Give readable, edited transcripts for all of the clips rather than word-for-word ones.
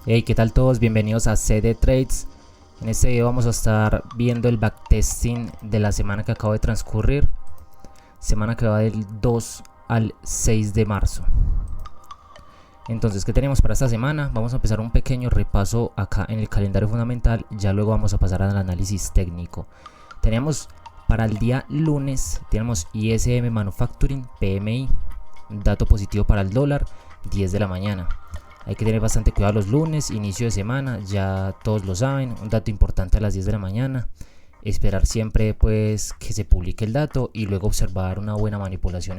Hey, ¿qué tal todos? Bienvenidos a CD Trades. En este video vamos a estar viendo el backtesting de la semana que acaba de transcurrir, semana que va del 2 al 6 de marzo. Entonces, ¿qué tenemos para esta semana? Vamos a empezar un pequeño repaso acá en el calendario fundamental, ya luego vamos a pasar al análisis técnico. Tenemos para el día lunes, tenemos ISM Manufacturing, PMI, dato positivo para el dólar, 10 de la mañana. Hay que tener bastante cuidado los lunes, inicio de semana, ya todos lo saben, un dato importante a las 10 de la mañana. Esperar siempre pues que se publique el dato y luego observar una buena manipulación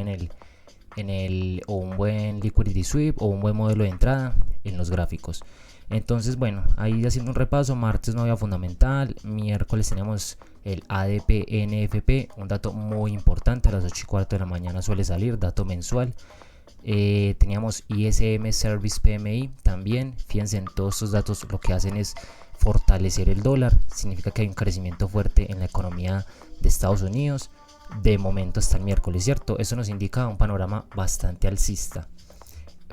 o un buen liquidity sweep o un buen modelo de entrada en los gráficos. Entonces, bueno, ahí haciendo un repaso, martes no había fundamental, miércoles tenemos el ADP NFP, un dato muy importante, a las 8:15 de la mañana suele salir, dato mensual. Teníamos ISM Service PMI también. Fíjense, en todos estos datos lo que hacen es fortalecer el dólar. Significa que hay un crecimiento fuerte en la economía de Estados Unidos. De momento hasta el miércoles, ¿cierto? Eso nos indica un panorama bastante alcista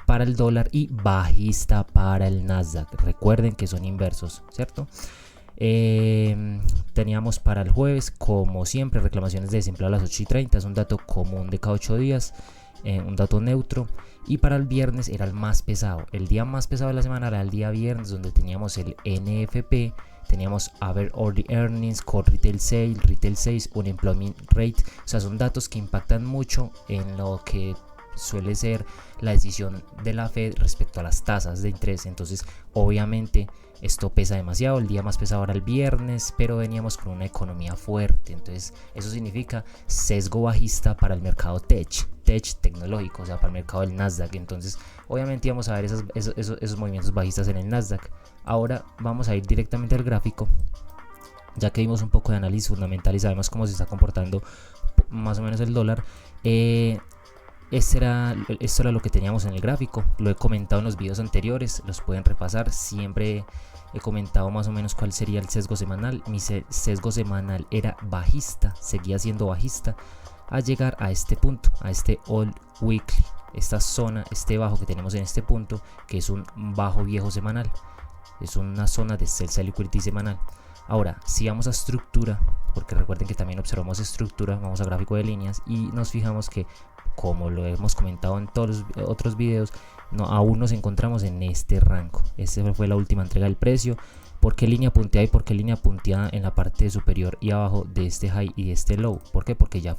para el dólar y bajista para el Nasdaq. Recuerden que son inversos, ¿cierto? Teníamos para el jueves, como siempre, reclamaciones de desempleo a las 8:30. Es un dato común de cada 8 días. Un dato neutro. Y para el viernes era el más pesado. El día más pesado de la semana era el día viernes, donde teníamos el NFP, teníamos Average Earnings, Core Retail Sales, Unemployment Rate. O sea, son datos que impactan mucho en lo que suele ser la decisión de la Fed respecto a las tasas de interés. Entonces, obviamente, esto pesa demasiado. El día más pesado era el viernes, pero veníamos con una economía fuerte. Entonces, eso significa sesgo bajista para el mercado tecnológico, o sea, para el mercado del Nasdaq. Entonces, obviamente íbamos a ver esos movimientos bajistas en el Nasdaq. Ahora vamos a ir directamente al gráfico, ya que vimos un poco de análisis fundamental y sabemos cómo se está comportando más o menos el dólar. Esto era lo que teníamos en el gráfico. Lo he comentado en los videos anteriores, los pueden repasar. Siempre he comentado más o menos cuál sería el sesgo semanal. Mi sesgo semanal era bajista, seguía siendo bajista, a llegar a este punto, a este all weekly, esta zona, este bajo que tenemos en este punto, que es un bajo viejo semanal, es una zona de sell liquidity semanal. Ahora, si vamos a estructura, porque recuerden que también observamos estructura, vamos a gráfico de líneas y nos fijamos que, como lo hemos comentado en todos los otros videos, aún nos encontramos en este rango. Esta fue la última entrega del precio. ¿Por qué línea punteada y por qué línea punteada en la parte superior y abajo de este high y de este low? ¿Por qué? Porque ya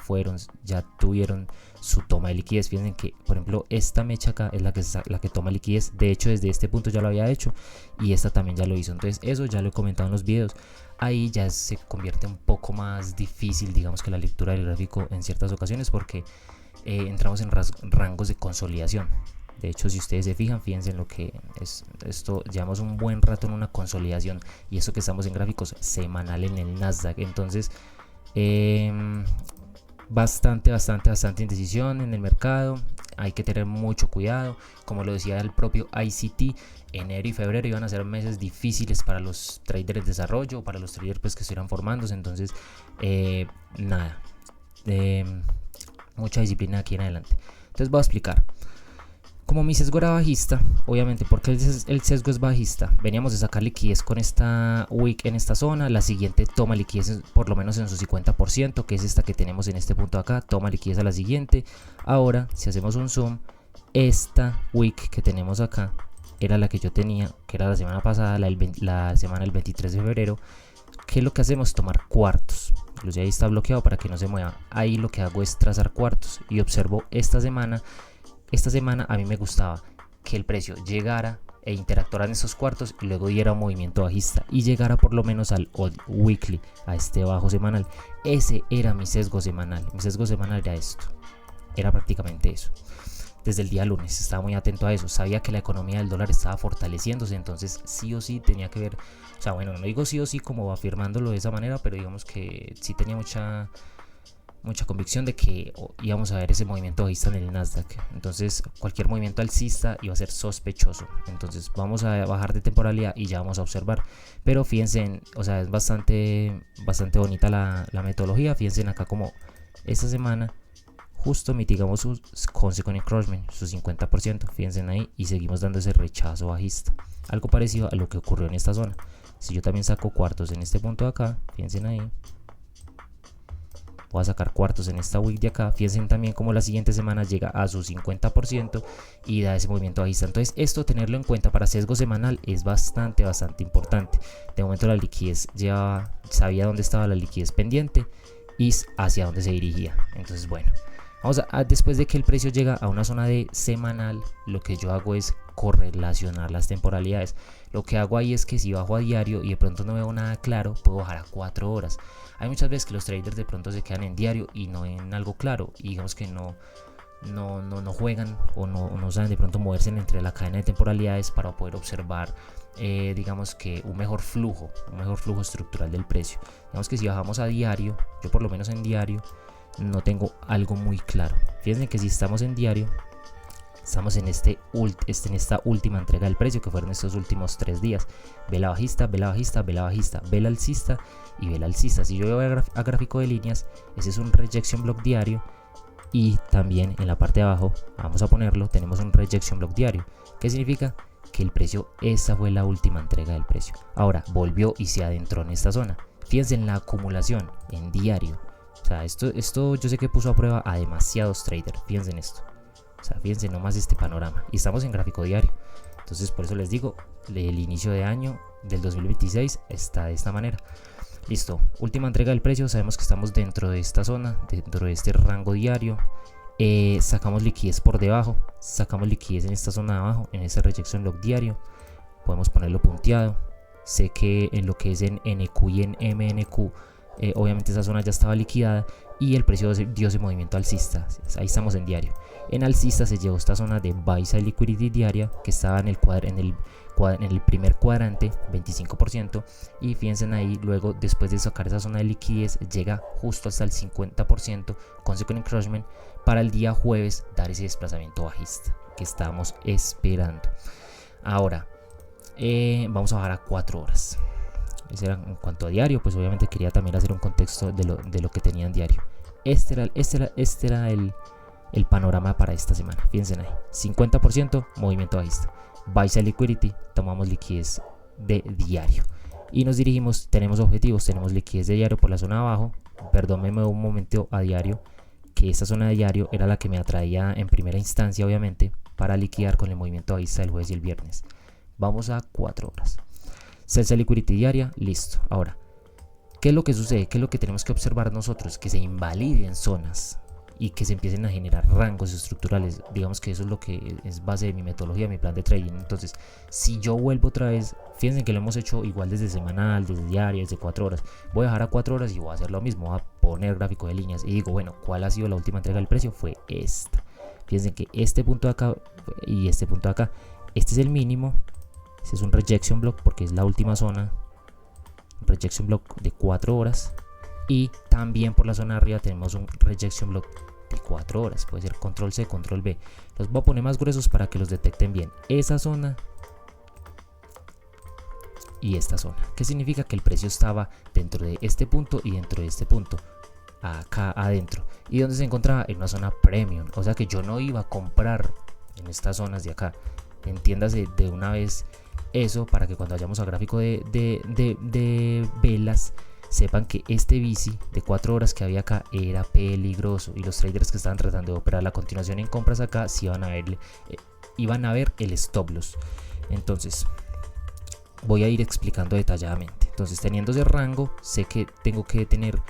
tuvieron su toma de liquidez. Fíjense que, por ejemplo, esta mecha acá es la que toma liquidez. De hecho, desde este punto ya lo había hecho y esta también ya lo hizo. Entonces, eso ya lo he comentado en los videos. Ahí ya se convierte un poco más difícil, digamos, que la lectura del gráfico en ciertas ocasiones, porque entramos en rangos de consolidación. De hecho, si ustedes se fijan, fíjense en lo que es esto. Llevamos un buen rato en una consolidación y eso que estamos en gráficos semanal en el Nasdaq. Entonces, bastante indecisión en el mercado. Hay que tener mucho cuidado. Como lo decía el propio ICT, enero y febrero iban a ser meses difíciles para los traders de desarrollo, para los traders pues, que estuvieran formándose. Entonces, nada, mucha disciplina aquí en adelante. Entonces voy a explicar. Como mi sesgo era bajista, obviamente, porque el sesgo es bajista, veníamos de sacar liquidez con esta wick en esta zona. La siguiente toma liquidez por lo menos en su 50%, que es esta que tenemos en este punto acá, toma liquidez a la siguiente. Ahora, si hacemos un zoom, esta wick que tenemos acá era la que yo tenía, que era la semana pasada, la semana del 23 de febrero. ¿Qué es lo que hacemos? Tomar cuartos. Incluso ahí está bloqueado para que no se mueva. Ahí lo que hago es trazar cuartos y observo esta semana. Esta semana a mí me gustaba que el precio llegara e interactuara en estos cuartos y luego diera un movimiento bajista y llegara por lo menos al odd weekly, a este bajo semanal. Ese era mi sesgo semanal. Mi sesgo semanal era esto. Era prácticamente eso. Desde el día lunes estaba muy atento a eso. Sabía que la economía del dólar estaba fortaleciéndose, entonces sí o sí tenía que ver. O sea, bueno, no digo sí o sí como afirmándolo de esa manera, pero digamos que sí tenía mucha convicción de que íbamos a ver ese movimiento bajista en el Nasdaq. Entonces cualquier movimiento alcista iba a ser sospechoso. Entonces vamos a bajar de temporalidad y ya vamos a observar. Pero fíjense, o sea, es bastante bonita la metodología. Fíjense acá como esta semana justo mitigamos su consequent encroachment, su 50%, fíjense ahí, y seguimos dando ese rechazo bajista, algo parecido a lo que ocurrió en esta zona. Si yo también saco cuartos en este punto de acá, fíjense ahí, voy a sacar cuartos en esta wick de acá, fíjense también como la siguiente semana llega a su 50% y da ese movimiento bajista. Entonces esto tenerlo en cuenta para sesgo semanal es bastante importante. De momento la liquidez ya sabía dónde estaba la liquidez pendiente y hacia dónde se dirigía. Entonces bueno, vamos a después de que el precio llega a una zona de semanal, lo que yo hago es correlacionar las temporalidades. Lo que hago ahí es que si bajo a diario y de pronto no veo nada claro, puedo bajar a 4 horas. Hay muchas veces que los traders de pronto se quedan en diario y no en algo claro, y digamos que no juegan o no saben de pronto moverse entre la cadena de temporalidades para poder observar digamos que un mejor flujo estructural del precio. Digamos que si bajamos a diario, yo por lo menos en diario no tengo algo muy claro. Fíjense que si estamos en diario, estamos en esta última entrega del precio, que fueron estos últimos 3 días. Vela bajista, vela bajista, vela bajista, vela alcista y vela alcista. Si yo veo a gráfico de líneas, ese es un rejection block diario. Y también en la parte de abajo, vamos a ponerlo, tenemos un rejection block diario. ¿Qué significa? Que el precio, esa fue la última entrega del precio. Ahora volvió y se adentró en esta zona. Fíjense en la acumulación en diario. O sea, esto yo sé que puso a prueba a demasiados traders. Fíjense en esto. O sea, fíjense nomás este panorama. Y estamos en gráfico diario. Entonces por eso les digo, el inicio de año del 2026 está de esta manera. Listo, última entrega del precio. Sabemos que estamos dentro de esta zona, dentro de este rango diario. Sacamos liquidez por debajo, sacamos liquidez en esta zona de abajo, en ese rejection block diario. Podemos ponerlo punteado. Sé que en lo que es en NQ y en MNQ, obviamente esa zona ya estaba liquidada y el precio dio ese movimiento alcista. Ahí estamos en diario. En alcista se llevó esta zona de buy side liquidity diaria que estaba en el primer cuadrante, 25%, y fíjense ahí, luego después de sacar esa zona de liquidez llega justo hasta el 50% consequent encroachment para el día jueves dar ese desplazamiento bajista que estábamos esperando. Ahora vamos a bajar a 4 horas. Ese era en cuanto a diario, pues obviamente quería también hacer un contexto de lo que tenía en diario. Este era el panorama para esta semana. Fíjense ahí, 50% movimiento bajista. Buy side liquidity, tomamos liquidez de diario y nos dirigimos, tenemos objetivos, tenemos liquidez de diario por la zona de abajo. Perdón, me muevo un momento a diario, que esta zona de diario era la que me atraía en primera instancia, obviamente, para liquidar con el movimiento bajista del jueves y el viernes. Vamos a 4 horas. Sell side liquidity diaria, listo. Ahora, ¿qué es lo que sucede? ¿Qué es lo que tenemos que observar nosotros? Que se invaliden zonas y que se empiecen a generar rangos estructurales. Digamos que eso es lo que es base de mi metodología, de mi plan de trading. Entonces, si yo vuelvo otra vez, fíjense que lo hemos hecho igual desde semanal, desde diario, desde 4 horas. Voy a dejar a 4 horas y voy a hacer lo mismo. Voy a poner gráfico de líneas y digo, bueno, ¿cuál ha sido la última entrega del precio? Fue esta. Fíjense que este punto de acá y este punto de acá, este es el mínimo. Este es un rejection block porque es la última zona. Un rejection block de 4 horas. Y también por la zona de arriba tenemos un rejection block de 4 horas. Puede ser control C, control B. Los voy a poner más gruesos para que los detecten bien. Esa zona y esta zona. ¿Qué significa? Que el precio estaba dentro de este punto y dentro de este punto. Acá adentro. ¿Y donde se encontraba? En una zona premium. O sea que yo no iba a comprar en estas zonas de acá. Entiéndase de una vez eso para que cuando vayamos a gráfico de velas sepan que este bici de 4 horas que había acá era peligroso y los traders que estaban tratando de operar la continuación en compras acá sí iban a ver el stop loss. Entonces voy a ir explicando detalladamente. Entonces, teniendo ese rango, sé que tengo que tener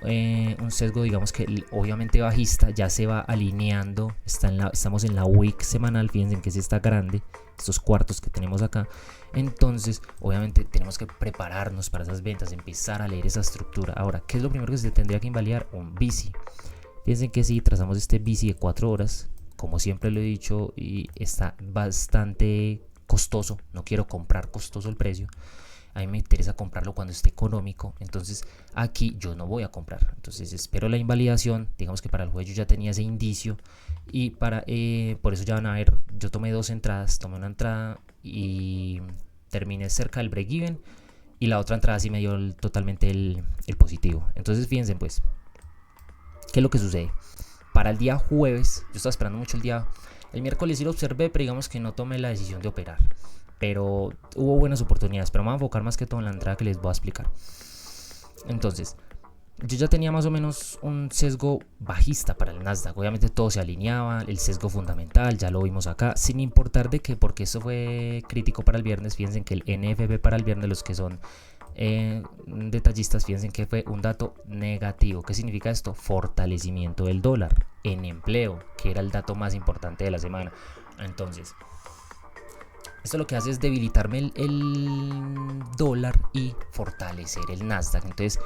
un sesgo, digamos que obviamente bajista, ya se va alineando. Estamos en la wick semanal, fíjense que sí está grande, estos cuartos que tenemos acá. Entonces obviamente tenemos que prepararnos para esas ventas, empezar a leer esa estructura. Ahora, ¿qué es lo primero que se tendría que invalidar? Un bici. Fíjense que si trazamos este bici de 4 horas, como siempre lo he dicho, y está bastante costoso, no quiero comprar costoso el precio. A mí me interesa comprarlo cuando esté económico. Entonces aquí yo no voy a comprar. Entonces espero la invalidación. Digamos que para el jueves yo ya tenía ese indicio. Y por eso ya van a ver. Yo tomé 2 entradas. Tomé una entrada y terminé cerca del break even. Y la otra entrada sí me dio totalmente el positivo. Entonces fíjense pues. ¿Qué es lo que sucede? Para el día jueves, yo estaba esperando mucho el miércoles sí lo observé, pero digamos que no tomé la decisión de operar. Pero hubo buenas oportunidades, pero me voy a enfocar más que todo en la entrada que les voy a explicar. Entonces, yo ya tenía más o menos un sesgo bajista para el Nasdaq. Obviamente todo se alineaba, el sesgo fundamental, ya lo vimos acá, sin importar de qué, porque esto fue crítico para el viernes. Fíjense que el NFP para el viernes, los que son detallistas, fíjense que fue un dato negativo. ¿Qué significa esto? Fortalecimiento del dólar en empleo, que era el dato más importante de la semana. Entonces, esto lo que hace es debilitarme el dólar y fortalecer el Nasdaq. Entonces,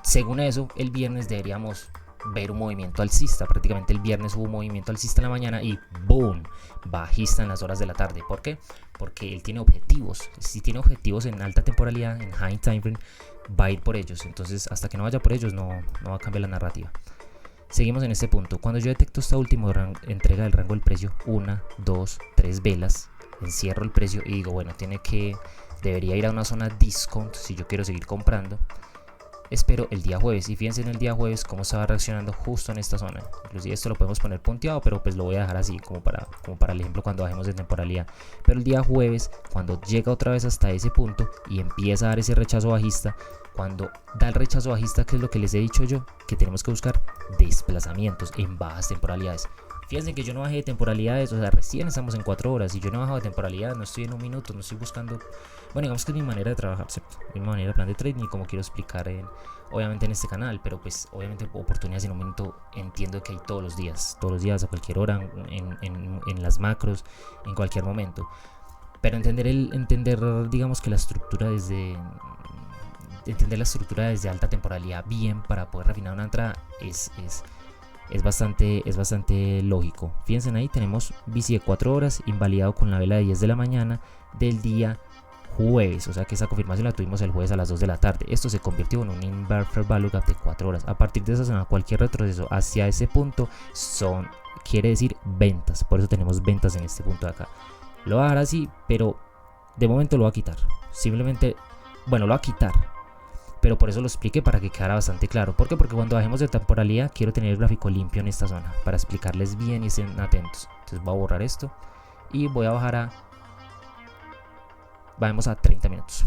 según eso, el viernes deberíamos ver un movimiento alcista. Prácticamente el viernes hubo un movimiento alcista en la mañana y ¡boom! Bajista en las horas de la tarde. ¿Por qué? Porque él tiene objetivos. Si tiene objetivos en alta temporalidad, en high time frame, va a ir por ellos. Entonces, hasta que no vaya por ellos, no va a cambiar la narrativa. Seguimos en este punto. Cuando yo detecto esta última entrega del rango del precio, 1, 2, 3 velas, encierro el precio y digo, bueno, debería ir a una zona discount si yo quiero seguir comprando. Espero el día jueves, y fíjense en el día jueves cómo estaba reaccionando justo en esta zona. Inclusive esto lo podemos poner punteado, pero pues lo voy a dejar así como para el ejemplo cuando bajemos de temporalidad. Pero el día jueves, cuando llega otra vez hasta ese punto y empieza a dar ese rechazo bajista, cuando da el rechazo bajista, que es lo que les he dicho yo, que tenemos que buscar desplazamientos en bajas temporalidades. Fíjense que yo no bajé de temporalidades, o sea, recién estamos en 4 horas y yo no he bajado de temporalidad, no estoy en un minuto, no estoy buscando. Bueno, digamos que es mi manera de trabajar, ¿cierto? Es mi manera de plan de trading y como quiero explicar obviamente en este canal, pero pues obviamente oportunidades en un minuto entiendo que hay todos los días, a cualquier hora, en las macros, en cualquier momento. Pero entender digamos que la estructura desde alta temporalidad bien para poder refinar una entrada es bastante lógico. Fíjense ahí, tenemos bici de 4 horas invalidado con la vela de 10 de la mañana del día jueves, o sea que esa confirmación la tuvimos el jueves a las 2 de la tarde. Esto se convirtió en un inverse fair value gap de 4 horas. A partir de esa zona, cualquier retroceso hacia ese punto quiere decir ventas. Por eso tenemos ventas en este punto de acá. Lo voy a dejar así, pero de momento lo voy a quitar. Simplemente, bueno, lo voy a quitar, pero por eso lo expliqué, para que quedara bastante claro. ¿Por qué? Porque cuando bajemos de temporalidad quiero tener el gráfico limpio en esta zona para explicarles bien y estén atentos. Entonces voy a borrar esto y voy a bajar vamos a 30 minutos,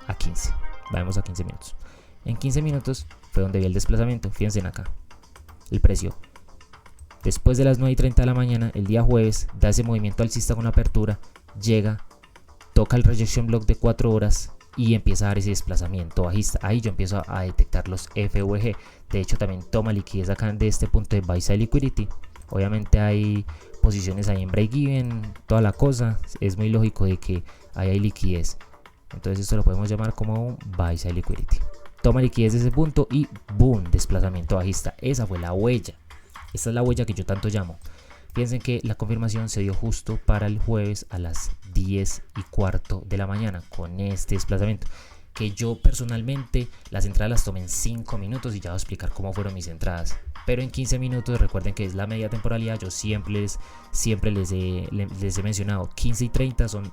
a 15, vamos a 15 minutos. En 15 minutos fue donde vi el desplazamiento. Fíjense en acá, el precio después de las 9:30 de la mañana el día jueves da ese movimiento alcista con apertura, llega, toca el rejection block de 4 horas y empieza a dar ese desplazamiento bajista. Ahí yo empiezo a detectar los FVG. De hecho también toma liquidez acá de este punto de buy side liquidity. Obviamente hay posiciones ahí en break even, toda la cosa. Es muy lógico de que ahí hay liquidez. Entonces esto lo podemos llamar como un buy side liquidity. Toma liquidez de ese punto y boom, desplazamiento bajista. Esa fue la huella. Esta es la huella que yo tanto llamo. Piensen que la confirmación se dio justo para el jueves a las 10:15 de la mañana con este desplazamiento. Que yo personalmente las entradas las tomé en 5 minutos y ya voy a explicar cómo fueron mis entradas. Pero en 15 minutos, recuerden que es la media temporalidad. Yo siempre les he mencionado 15 y 30 son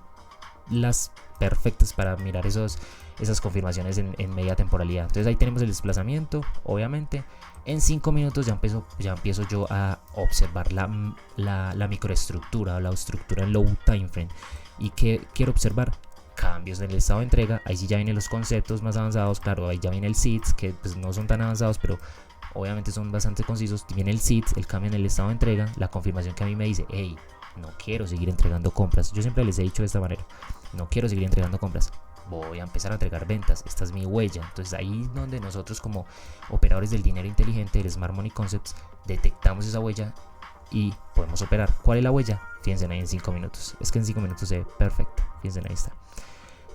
las perfectas para mirar esas confirmaciones en media temporalidad. Entonces ahí tenemos el desplazamiento. Obviamente en 5 minutos ya empiezo yo a observar la microestructura o la estructura en low time frame. ¿Y qué quiero observar? Cambios en el estado de entrega. Ahí sí ya vienen los conceptos más avanzados. Claro, ahí ya viene el SIDS, que pues no son tan avanzados, pero obviamente son bastante concisos. Viene el SIDS, el cambio en el estado de entrega, la confirmación que a mí me dice, hey, no quiero seguir entregando compras. Yo siempre les he dicho de esta manera, no quiero seguir entregando compras, voy a empezar a entregar ventas. Esta es mi huella. Entonces ahí es donde nosotros, como operadores del dinero inteligente, del Smart Money Concepts, detectamos esa huella y podemos operar. ¿Cuál es la huella? Fíjense ahí en 5 minutos. Es que en 5 minutos se ve perfecto. Fíjense ahí está.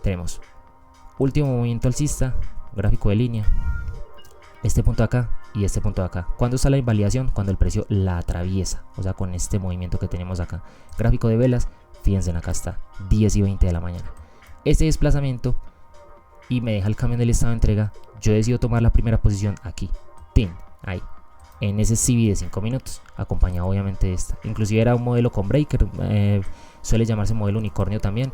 Tenemos último movimiento alcista, gráfico de línea, este punto de acá y este punto de acá. ¿Cuándo está la invalidación? Cuando el precio la atraviesa, o sea, con este movimiento que tenemos acá. Gráfico de velas, fíjense, acá está 10:20 de la mañana. Este desplazamiento y me deja el cambio del estado de entrega. Yo decido tomar la primera posición aquí, ahí, en ese CB de 5 minutos, acompañado obviamente de esta. Inclusive era un modelo con breaker, suele llamarse modelo unicornio también.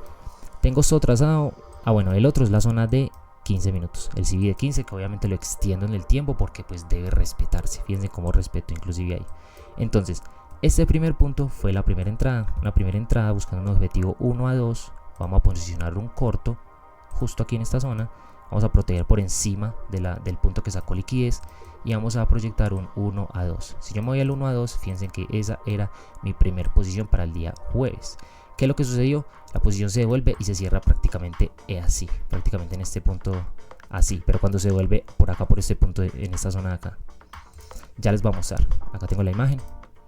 Tengo esto trazado. Bueno, el otro es la zona de 15 minutos. El CB de 15, que obviamente lo extiendo en el tiempo porque pues debe respetarse. Fíjense cómo respeto inclusive ahí. Entonces, este primer punto fue la primera entrada. Una primera entrada buscando un objetivo 1 a 2. Vamos a posicionar un corto justo aquí en esta zona. Vamos a proteger por encima del punto que sacó liquidez y vamos a proyectar un 1 a 2. Si yo me voy al 1 a 2, fíjense que esa era mi primer posición para el día jueves. ¿Qué es lo que sucedió? La posición se devuelve y se cierra prácticamente así, prácticamente en este punto así, pero cuando se devuelve por acá, por este punto, en esta zona de acá. Ya les voy a mostrar. Acá tengo la imagen.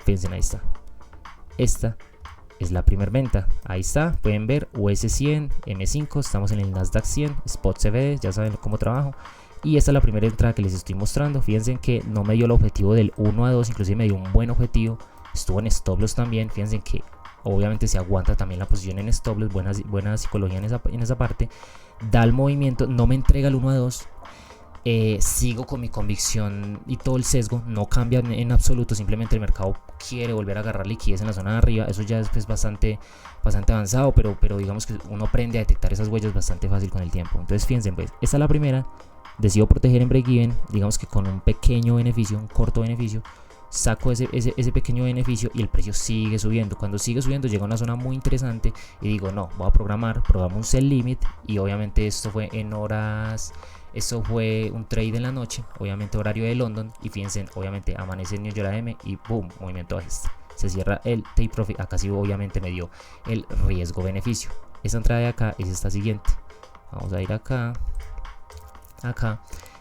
Fíjense, ahí está. Esta es la primera venta. Ahí está, pueden ver US 100, M5, estamos en el Nasdaq 100, Spot CBD, ya saben cómo trabajo. Y esta es la primera entrada que les estoy mostrando. Fíjense que no me dio el objetivo del 1 a 2, inclusive me dio un buen objetivo. Estuvo en stop loss también. Fíjense que obviamente se aguanta también la posición en stop loss, buena psicología en esa parte. Da el movimiento, no me entrega el 1 a 2. Sigo con mi convicción y todo el sesgo no cambia en absoluto, simplemente el mercado quiere volver a agarrar liquidez en la zona de arriba. Eso ya es pues bastante avanzado, pero digamos que uno aprende a detectar esas huellas bastante fácil con el tiempo. Entonces fíjense, pues esta es la primera. Decido proteger en break even, digamos que con un pequeño beneficio, un corto beneficio. Saco ese pequeño beneficio y el precio sigue subiendo. Cuando sigue subiendo llega a una zona muy interesante y digo, no, voy a programo un sell limit. Y obviamente esto fue en horas, esto fue un trade en la noche, obviamente horario de London. Y fíjense, obviamente amanece en New York AM y boom, movimiento bajista. Se cierra el take profit. Acá sí obviamente me dio el riesgo beneficio. Esta entrada de acá es esta siguiente. Vamos a ir acá.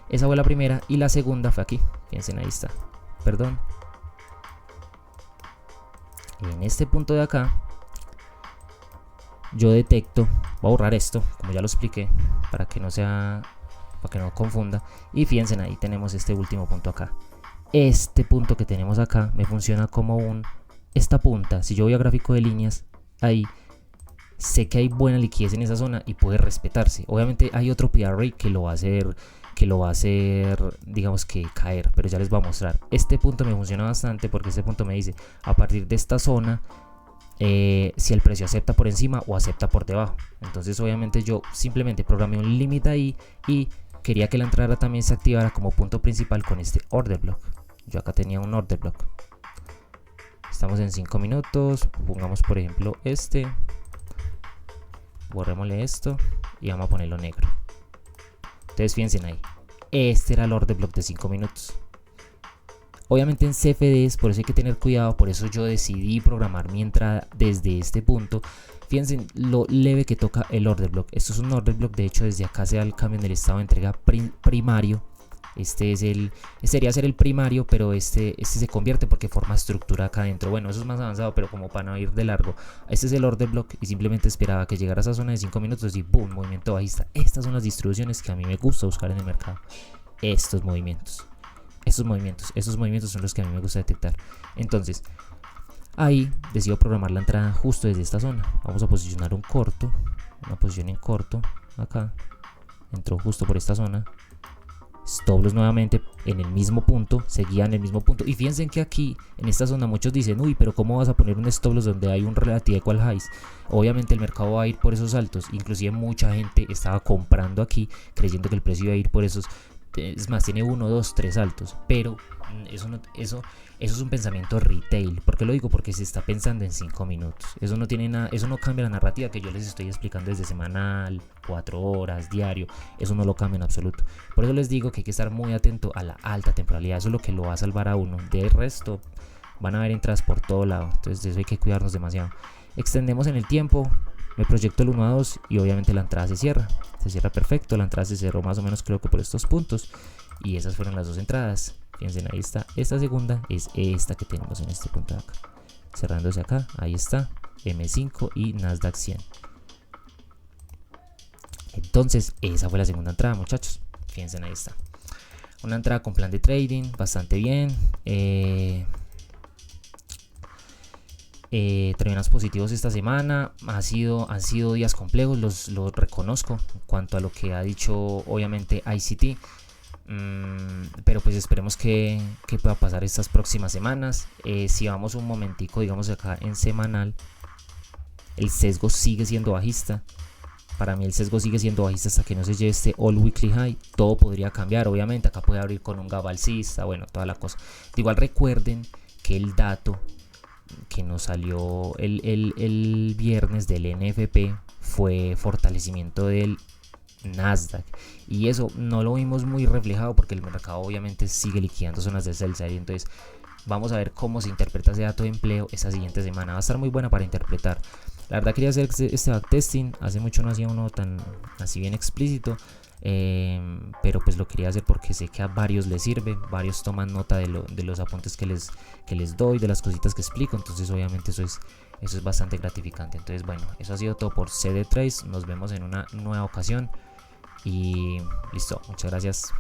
Esa fue la primera y la segunda fue aquí. Fíjense, ahí está. Perdón. En este punto de acá yo detecto, voy a borrar esto como ya lo expliqué para que no confunda. Y fíjense, ahí tenemos este último punto acá. Este punto que tenemos acá me funciona como esta punta. Si yo voy a gráfico de líneas, ahí sé que hay buena liquidez en esa zona y puede respetarse. Obviamente hay otro PR que lo va a hacer, digamos que caer, pero ya les voy a mostrar. Este punto me funciona bastante porque este punto me dice a partir de esta zona si el precio acepta por encima o acepta por debajo. Entonces obviamente yo simplemente programé un límite ahí y quería que la entrada también se activara como punto principal con este order block. Yo acá tenía un order block. Estamos en 5 minutos, pongamos por ejemplo borrémosle esto y vamos a ponerlo negro. Entonces fíjense ahí, este era el order block de 5 minutos. Obviamente en CFDs, por eso hay que tener cuidado, por eso yo decidí programar mi entrada desde este punto. Fíjense lo leve que toca el order block. Esto es un order block, de hecho desde acá se da el cambio en el estado de entrega primario. Sería ser el primario, pero este se convierte porque forma estructura acá adentro. Bueno, eso es más avanzado, pero como para no ir de largo, este es el order block y simplemente esperaba que llegara a esa zona de 5 minutos y boom, movimiento bajista. Estas son las distribuciones que a mí me gusta buscar en el mercado. Esos movimientos son los que a mí me gusta detectar. Entonces ahí decido programar la entrada justo desde esta zona. Vamos a posicionar una posición en corto acá. Entró justo por esta zona. Stop loss nuevamente en el mismo punto, seguía en el mismo punto. Y fíjense que aquí en esta zona muchos dicen, uy, pero ¿cómo vas a poner un stop loss donde hay un relative equal highs? Obviamente el mercado va a ir por esos altos. Inclusive mucha gente estaba comprando aquí creyendo que el precio iba a ir por esos. Es más, tiene 1, 2, 3 altos, pero eso es un pensamiento retail. ¿Por qué lo digo? Porque se está pensando en 5 minutos. Eso no tiene nada, eso no cambia la narrativa que yo les estoy explicando desde semanal, 4 horas, diario. Eso no lo cambia en absoluto. Por eso les digo que hay que estar muy atento a la alta temporalidad. Eso es lo que lo va a salvar a uno. De resto, van a haber entradas por todo lado. Entonces de eso hay que cuidarnos demasiado. Extendemos en el tiempo. Me proyecto el 1 a 2 y obviamente la entrada se cierra perfecto. La entrada se cerró más o menos creo que por estos puntos. Y esas fueron las dos entradas. Fíjense, ahí está. Esta segunda es esta que tenemos en este punto de acá. Cerrándose acá, ahí está. M5 y Nasdaq 100. Entonces esa fue la segunda entrada, muchachos. Fíjense, ahí está. Una entrada con plan de trading, bastante bien. Terminamos positivos esta semana. Han sido días complejos, los reconozco en cuanto a lo que ha dicho obviamente ICT, pero pues esperemos que pueda pasar estas próximas semanas. Si vamos un momentico, digamos acá en semanal, el sesgo sigue siendo bajista. para mí el sesgo sigue siendo bajista hasta que no se lleve este all weekly high. Todo podría cambiar, obviamente acá puede abrir con un gap alcista, bueno, toda la cosa. De igual recuerden que el dato que nos salió el viernes del NFP fue fortalecimiento del Nasdaq, y eso no lo vimos muy reflejado porque el mercado obviamente sigue liquidando zonas de sell side. Entonces vamos a ver cómo se interpreta ese dato de empleo esta siguiente semana. Va a estar muy buena para interpretar. La verdad quería hacer este backtesting, hace mucho no hacía uno tan así bien explícito, pero pues lo quería hacer porque sé que a varios les sirve, varios toman nota de los apuntes que les doy, de las cositas que explico. Entonces obviamente eso es bastante gratificante. Entonces bueno, eso ha sido todo por CD Trace. Nos vemos en una nueva ocasión y listo, muchas gracias.